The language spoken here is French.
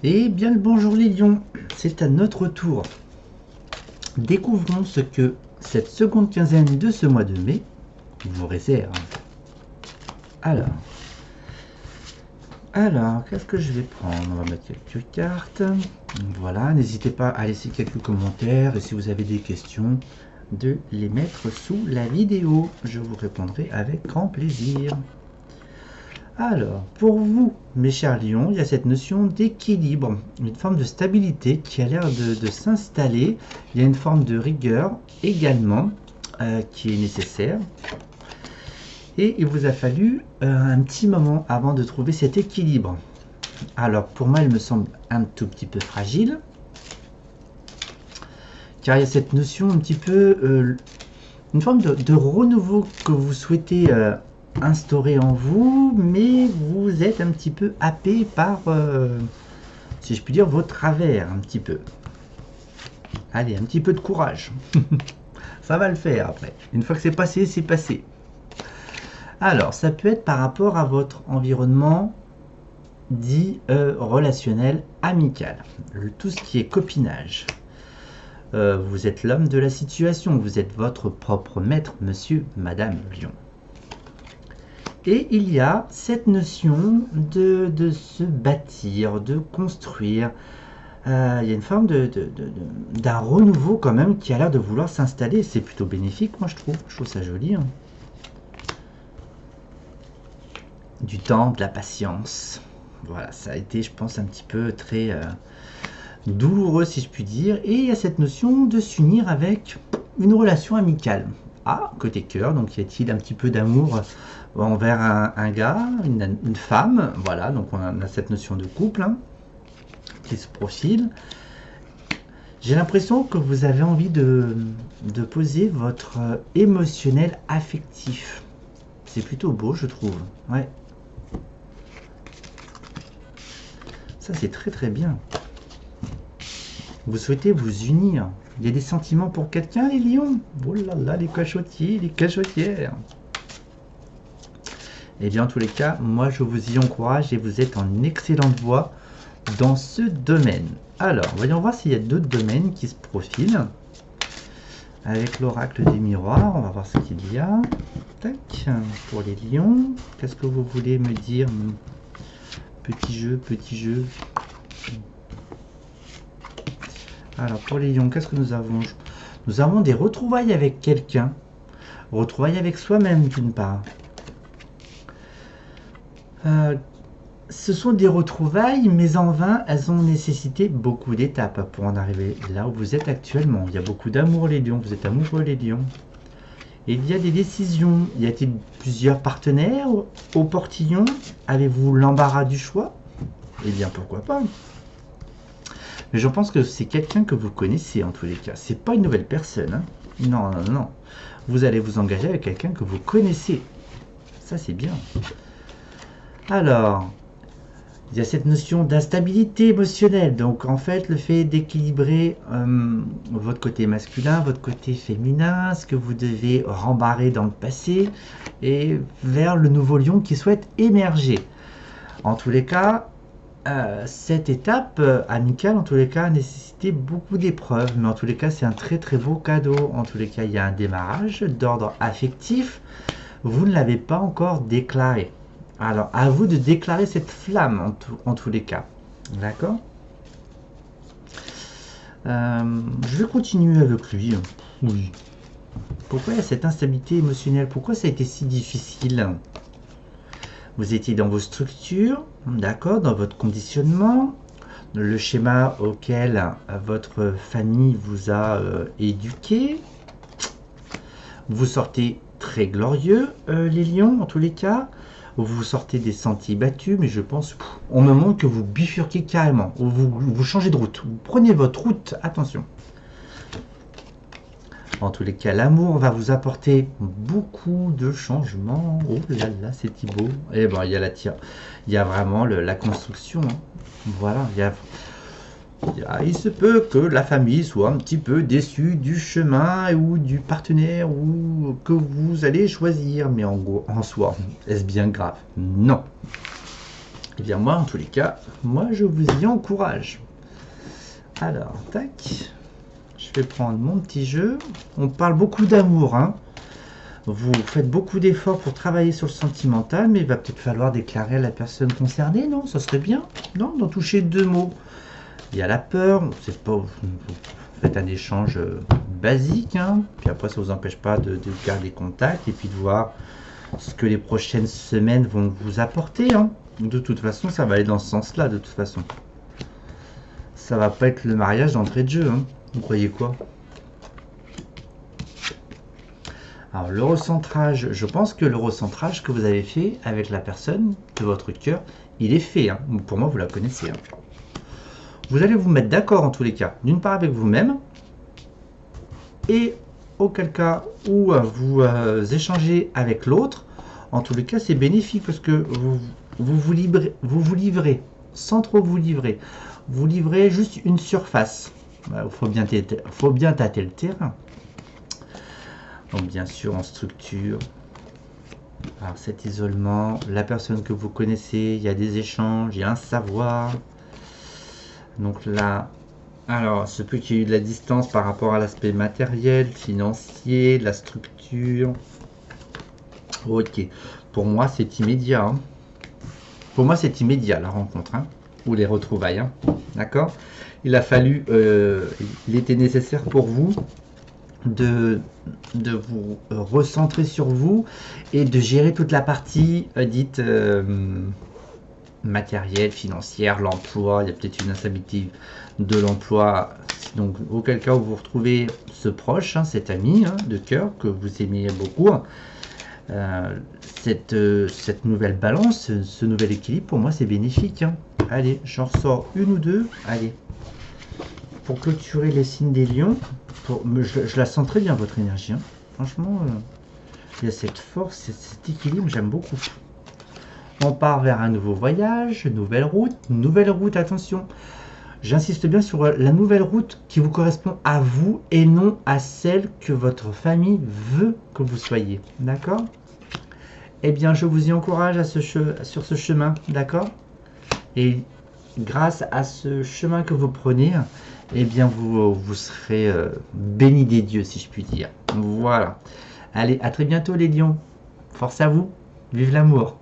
Eh bien le bonjour les lions, c'est à notre tour. Découvrons ce que cette seconde quinzaine de ce mois de mai vous réserve. Alors, qu'est-ce que je vais prendre? On va mettre quelques cartes. Voilà, n'hésitez pas à laisser quelques commentaires et si vous avez des questions, de les mettre sous la vidéo. Je vous répondrai avec grand plaisir. Alors, pour vous, mes chers lions, il y a cette notion d'équilibre, une forme de stabilité qui a l'air de s'installer. Il y a une forme de rigueur également qui est nécessaire. Et il vous a fallu un petit moment avant de trouver cet équilibre. Alors, pour moi, il me semble un tout petit peu fragile. Car il y a cette notion un petit peu, une forme de renouveau que vous souhaitez instauré en vous, mais vous êtes un petit peu happé par, si je puis dire, vos travers, un petit peu. Allez, un petit peu de courage. Ça va le faire après. Une fois que c'est passé, c'est passé. Alors, ça peut être par rapport à votre environnement dit relationnel, amical. Tout ce qui est copinage. Vous êtes l'homme de la situation. Vous êtes votre propre maître, monsieur, madame Lion. Et il y a cette notion de se bâtir, de construire. Il y a une forme d'un renouveau quand même qui a l'air de vouloir s'installer. C'est plutôt bénéfique, moi je trouve. Je trouve ça joli. Hein. Du temps, de la patience. Voilà, ça a été, je pense, un petit peu très douloureux, si je puis dire. Et il y a cette notion de s'unir avec une relation amicale. Ah, côté cœur, donc y a-t-il un petit peu d'amour envers un gars, une femme, voilà, donc on a cette notion de couple hein, qui se profile. J'ai l'impression que vous avez envie de poser votre émotionnel affectif. C'est plutôt beau, je trouve. Ouais. Ça, c'est très très bien. Vous souhaitez vous unir. Il y a des sentiments pour quelqu'un, les lions. Oh là là, les cachotiers, les cachotières. Et bien en tous les cas, moi je vous y encourage et vous êtes en excellente voie dans ce domaine. Alors, voyons voir s'il y a d'autres domaines qui se profilent. Avec l'oracle des miroirs, on va voir ce qu'il y a. Tac, pour les lions, qu'est-ce que vous voulez me dire? Petit jeu, petit jeu. Alors pour les lions, qu'est-ce que nous avons? Nous avons des retrouvailles avec quelqu'un. Retrouvailles avec soi-même d'une part. Ce sont des retrouvailles, mais en vain, elles ont nécessité beaucoup d'étapes pour en arriver là où vous êtes actuellement. Il y a beaucoup d'amour les lions, vous êtes amoureux les lions. Et il y a des décisions. Y a-t-il plusieurs partenaires au portillon? Avez-vous l'embarras du choix? Eh bien pourquoi pas. Mais je pense que c'est quelqu'un que vous connaissez en tous les cas. C'est pas une nouvelle personne. Hein. Non, non, non. Vous allez vous engager avec quelqu'un que vous connaissez. Ça c'est bien. Alors, il y a cette notion d'instabilité émotionnelle. Donc en fait, le fait d'équilibrer votre côté masculin, votre côté féminin, ce que vous devez rembarrer dans le passé, et vers le nouveau lion qui souhaite émerger. En tous les cas, cette étape amicale, en tous les cas, a nécessité beaucoup d'épreuves. Mais en tous les cas, c'est un très très beau cadeau. En tous les cas, il y a un démarrage d'ordre affectif. Vous ne l'avez pas encore déclaré. Alors, à vous de déclarer cette flamme en tous les cas. D'accord? Je vais continuer avec lui. Oui. Pourquoi il y a cette instabilité émotionnelle? Pourquoi ça a été si difficile? Vous étiez dans vos structures, d'accord, dans votre conditionnement, le schéma auquel votre famille vous a éduqué. Vous sortez très glorieux, les lions, en tous les cas. Vous sortez des sentiers battus, mais je pense, on me montre que vous bifurquez carrément, vous changez de route, vous prenez votre route, attention. En tous les cas, l'amour va vous apporter beaucoup de changements. Oh là là, c'est beau. Et bon, il y a il y a vraiment la construction. Hein. Voilà, il se peut que la famille soit un petit peu déçue du chemin ou du partenaire ou que vous allez choisir. Mais en soi, est-ce bien grave? Non. Et bien moi, en tous les cas, moi je vous y encourage. Alors, tac. Je vais prendre mon petit jeu. On parle beaucoup d'amour, hein. Vous faites beaucoup d'efforts pour travailler sur le sentimental, mais il va peut-être falloir déclarer à la personne concernée, non? Ça serait bien, non? D'en toucher 2 mots. Il y a la peur, c'est pas, vous faites un échange basique, hein. Puis après ça vous empêche pas de garder contact et puis de voir ce que les prochaines semaines vont vous apporter, hein. De toute façon, ça va aller dans ce sens-là, de toute façon. Ça va pas être le mariage d'entrée de jeu, hein. Vous croyez quoi? Alors le recentrage, je pense que le recentrage que vous avez fait avec la personne de votre cœur, il est fait, hein. Pour moi, vous la connaissez, hein. Vous allez vous mettre d'accord en tous les cas, d'une part avec vous-même, et auquel cas où vous échangez avec l'autre, en tous les cas c'est bénéfique parce que vous livrez, sans trop vous livrer. Vous livrez juste une surface. Il faut bien tâter le terrain. Donc bien sûr en structure. Alors cet isolement, la personne que vous connaissez, il y a des échanges, il y a un savoir. Donc là, alors ce peut qu'il y ait eu de la distance par rapport à l'aspect matériel, financier, la structure. Ok, pour moi c'est immédiat, hein. Pour moi c'est immédiat la rencontre, hein, ou les retrouvailles, hein. D'accord. Il a fallu, il était nécessaire pour vous de vous recentrer sur vous et de gérer toute la partie dite matérielle, financière, l'emploi. Il y a peut-être une instabilité de l'emploi, donc auquel cas où vous retrouvez ce proche, hein, cet ami, hein, de cœur que vous aimez beaucoup, cette nouvelle balance, ce nouvel équilibre, pour moi c'est bénéfique, hein. Allez, j'en ressors une ou deux. Allez, pour clôturer les signes des lions, je la sens très bien votre énergie, hein. Franchement, il y a cette force, cet équilibre, j'aime beaucoup. On part vers un nouveau voyage, nouvelle route, attention. J'insiste bien sur la nouvelle route qui vous correspond à vous et non à celle que votre famille veut que vous soyez. D'accord? Eh bien, je vous y encourage sur ce chemin, d'accord? Et grâce à ce chemin que vous prenez, eh bien, vous serez bénis des dieux, si je puis dire. Voilà. Allez, à très bientôt les lions. Force à vous. Vive l'amour.